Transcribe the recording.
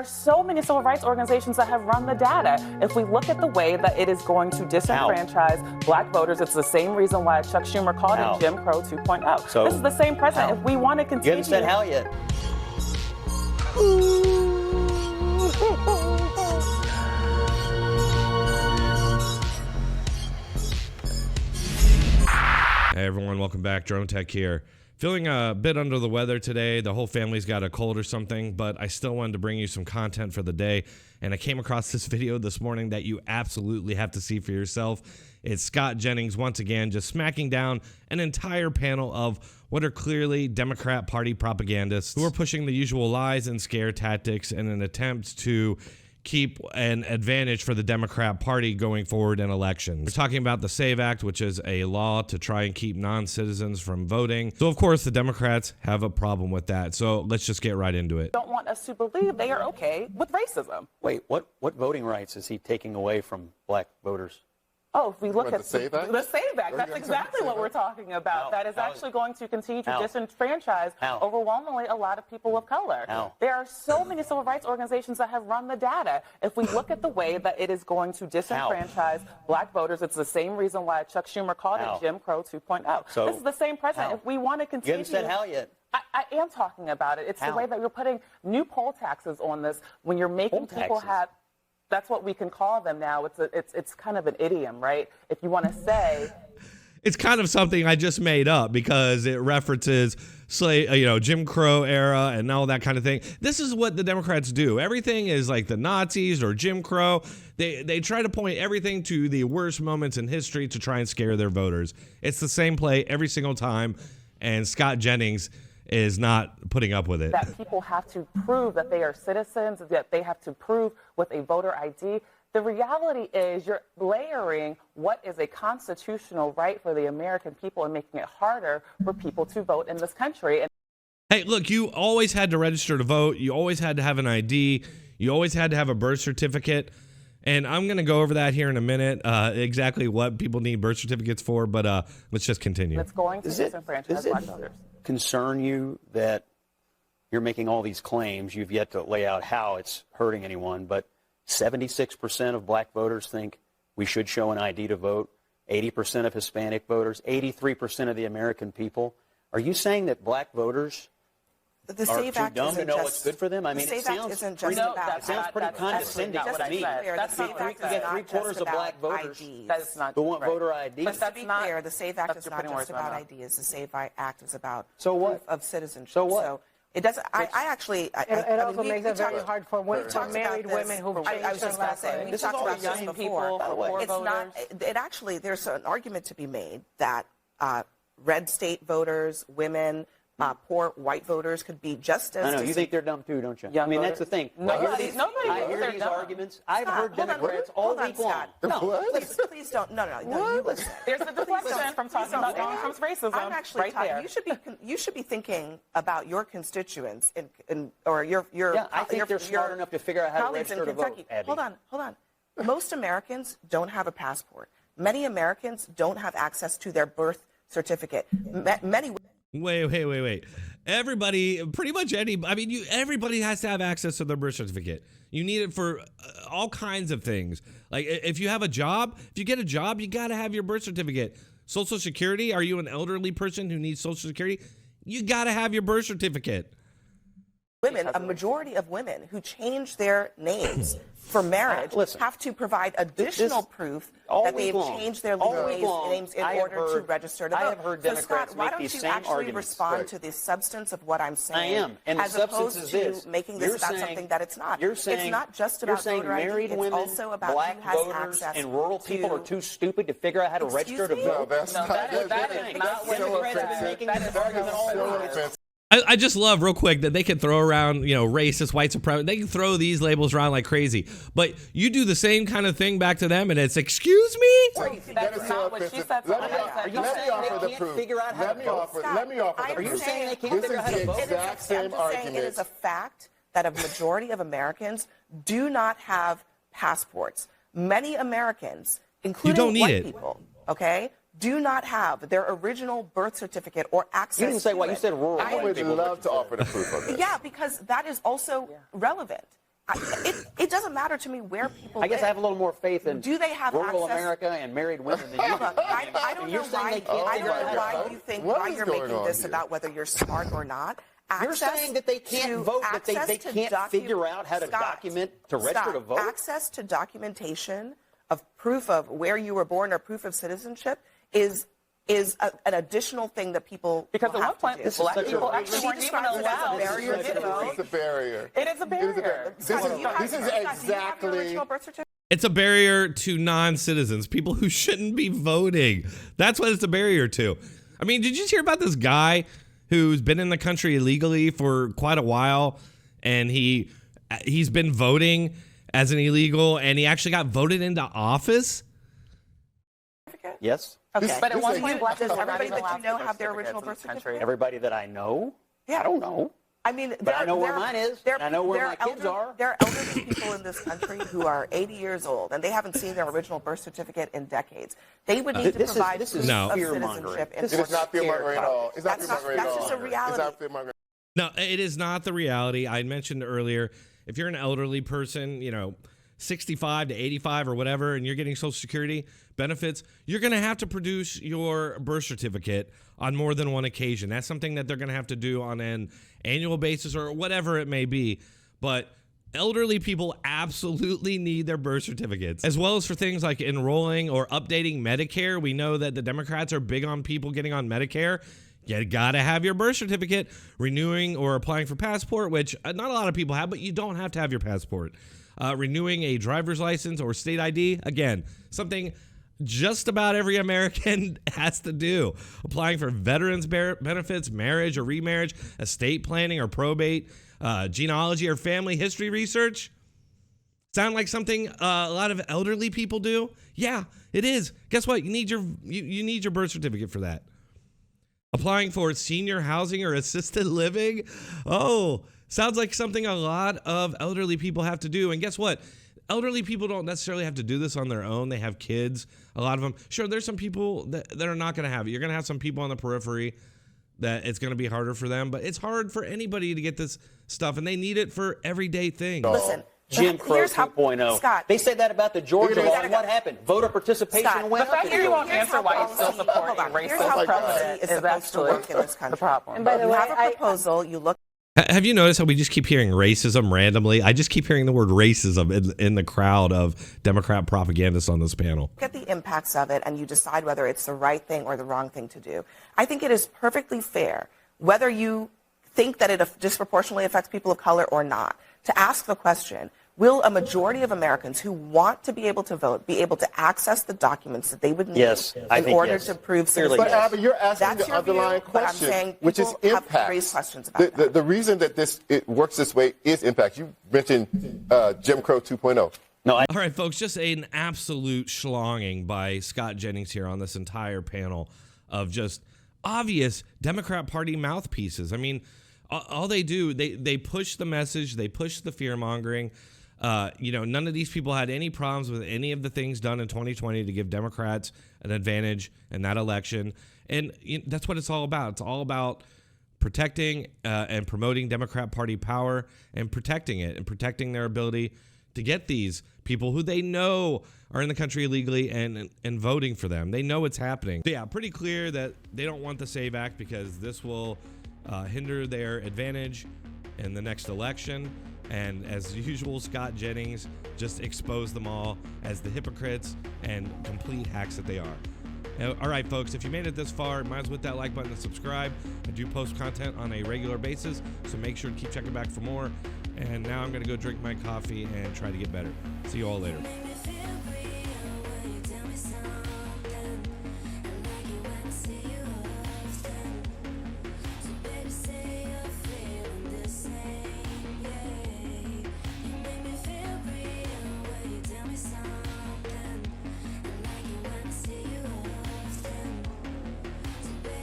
are so many civil rights organizations that have run the data. If we look at the way that it is going to disenfranchise black voters, it's the same reason why Chuck Schumer called it Jim Crow 2.0. So, this is the same president. If we want to continue... You haven't said how yet. Hey everyone, welcome back. Dronetek here. Feeling a bit under the weather today. The whole family's got a cold or something, but I still wanted to bring you some content for the day. And I came across this video this morning that you absolutely have to see for yourself. It's Scott Jennings once again just smacking down an entire panel of what are clearly Democrat Party propagandists who are pushing the usual lies and scare tactics in an attempt to keep an advantage for the Democrat Party going forward in elections. We're talking about the SAVE Act, which is a law to try and keep non-citizens from voting. So of course the Democrats have a problem with that. So let's just get right into it. Don't want us to believe they are okay with racism. Wait, what voting rights is he taking away from black voters? Oh, if we look at the SAVE Act? The SAVE Act, that's exactly what we're talking about. That is actually going to continue to disenfranchise overwhelmingly a lot of people of color. There are so many civil rights organizations that have run the data. If we look at the way that it is going to disenfranchise black voters, it's the same reason why Chuck Schumer called it Jim Crow 2.0. So, this is the same president. If we want to continue... You haven't said how yet. I am talking about it. It's the way that you're putting new poll taxes on this when you're making people have... That's what we can call them now. It's kind of an idiom, right? If you want to say... It's kind of something I just made up because it references Jim Crow era and all that kind of thing. This is what the Democrats do. Everything is like the Nazis or Jim Crow. They try to point everything to the worst moments in history to try and scare their voters. It's the same play every single time, and Scott Jennings is not putting up with it. That people have to prove that they are citizens, that they have to prove with a voter ID. The reality is you're layering what is a constitutional right for the American people and making it harder for people to vote in this country. Hey, look, you always had to register to vote. You always had to have an ID. You always had to have a birth certificate. And I'm going to go over that here in a minute, exactly what people need birth certificates for, but let's just continue. It's going to disenfranchise black voters. Concern you that you're making all these claims? You've yet to lay out how it's hurting anyone, but 76% of black voters think we should show an ID to vote, 80% of Hispanic voters, 83% of the American people. Are you saying that black voters the are SAVE too Act dumb to know just, what's good for them? I mean, it sounds pretty condescending to me. That's not what you get three-quarters of black voters who want voter ID. But to be clear, the SAVE Act is not just about ideas. The SAVE Act is about proof of citizenship. So what? So it doesn't. It also makes it very hard for married women who I was just going to say, we've talked about this before. It's not. It actually, there's an argument to be made that red state voters, women, poor white voters could be just as... I know, you think they're dumb too, don't you? I mean, that's the thing. I hear these arguments. I've heard Democrats all week long. No, please don't. No, you listen. There's a deflection from talking about Trump's racism. I'm actually there. You should be thinking about your constituents or your I think they're smart enough to figure out how to register to vote, Abby. Hold on. Most Americans don't have a passport. Many Americans don't have access to their birth certificate. Many... Wait. Everybody, pretty much everybody has to have access to their birth certificate. You need it for all kinds of things. Like if you have a job, if you get a job, you got to have your birth certificate. Social Security, are you an elderly person who needs Social Security? You got to have your birth certificate. Women, a majority of women who change their names for marriage have to provide additional proof that they've changed their legal names in order to register to vote. I have heard Democrats make these same arguments. Why don't you actually respond to the substance of what I'm saying? I am, and the substance is this. As opposed to making this about something that it's not. You're saying, it's not just about voter ID. Married women, it's also about black who has voters, access and rural people are too stupid to figure out how to register to vote. No, that's not. That is not what Democrats have been making this argument all along. I just love real quick that they can throw around, racist, white supremacy. They can throw these labels around like crazy. But you do the same kind of thing back to them, and it's, excuse me? That's not what she said. Are you saying they can't figure out how to vote? Let me offer. Are you saying they can't figure out how to vote? It is a fact that a majority of Americans do not have passports. Many Americans, including white people, do not have their original birth certificate or access to it. You didn't say what, you said rural. I would love to offer the proof of this. Yeah, because that is also relevant. It doesn't matter to me where people I guess live. I have a little more faith in Do they have rural access? America and married women than you do. Look, I don't know why you think why you're making this about whether you're smart or not. You're saying that they can't vote, that they can't figure out how to document to register to vote? Access to documentation of proof of where you were born or proof of citizenship is an additional thing that people because at one point black people actually weren't even allowed. It's a barrier. It is a barrier. This is exactly. It's a barrier to non-citizens, people who shouldn't be voting. That's what it's a barrier to. I mean, did you hear about this guy who's been in the country illegally for quite a while, and he's been voting as an illegal, and he actually got voted into office? Yes. Okay, but at one point, black does people were everybody not that you even know allowed have their birth original birth certificates in this certificate? Everybody that I know? Yeah. I don't know. I mean, but I know where mine is. I know where my kids are. There are elderly people in this country who are 80 years old, and they haven't seen their original birth certificate in decades. They would need to provide proof of citizenship. It is not fear-mongering at all. It's not fear-mongering at all. That's just a reality. It's not fear-mongering. No, it is not the reality. I mentioned earlier, if you're an elderly person, 65 to 85 or whatever, and you're getting Social Security benefits, you're going to have to produce your birth certificate on more than one occasion. That's something that they're going to have to do on an annual basis or whatever it may be. But elderly people absolutely need their birth certificates, as well as for things like enrolling or updating Medicare. We know that the Democrats are big on people getting on Medicare. You got to have your birth certificate, renewing or applying for passport, which not a lot of people have, but you don't have to have your passport. Renewing a driver's license or state ID, again, something just about every American has to do. Applying for veterans benefits, marriage or remarriage, estate planning or probate, genealogy or family history research. Sound like something a lot of elderly people do? Yeah, it is. Guess what? You need your birth certificate for that. Applying for senior housing or assisted living? Oh, sounds like something a lot of elderly people have to do. And guess what? Elderly people don't necessarily have to do this on their own. They have kids, a lot of them. Sure, there's some people that are not going to have it. You're going to have some people on the periphery that it's going to be harder for them. But it's hard for anybody to get this stuff, and they need it for everyday things. Listen. Jim Crow 2.0. Scott, they said that about the Georgia law, and what happened? Voter participation went up. The fact that you won't answer why you still support racist president is actually the problem. And by the way, you have a proposal, you look. Have you noticed how we just keep hearing racism randomly? I just keep hearing the word racism in the crowd of Democrat propagandists on this panel. Look at the impacts of it, and you decide whether it's the right thing or the wrong thing to do. I think it is perfectly fair, whether you think that it disproportionately affects people of color or not, to ask the question, will a majority of Americans who want to be able to vote be able to access the documents that they would need in order to prove citizenship? But Abby, you're asking the underlying question, which is impact. Raise questions about that. The reason that it works this way is impact. You mentioned Jim Crow 2.0. All right, folks, just an absolute schlonging by Scott Jennings here on this entire panel of just obvious Democrat Party mouthpieces. I mean, all they do, they push the message, they push the fear-mongering. None of these people had any problems with any of the things done in 2020 to give Democrats an advantage in that election. And that's what it's all about. It's all about protecting and promoting Democrat Party power and protecting it and protecting their ability to get these people who they know are in the country illegally and voting for them. They know it's happening. So yeah, pretty clear that they don't want the SAVE Act because this will hinder their advantage in the next election. And as usual, Scott Jennings just exposed them all as the hypocrites and complete hacks that they are. All right, folks, if you made it this far, might as well hit that like button and subscribe. I do post content on a regular basis, so make sure to keep checking back for more. And now I'm going to go drink my coffee and try to get better. See you all later.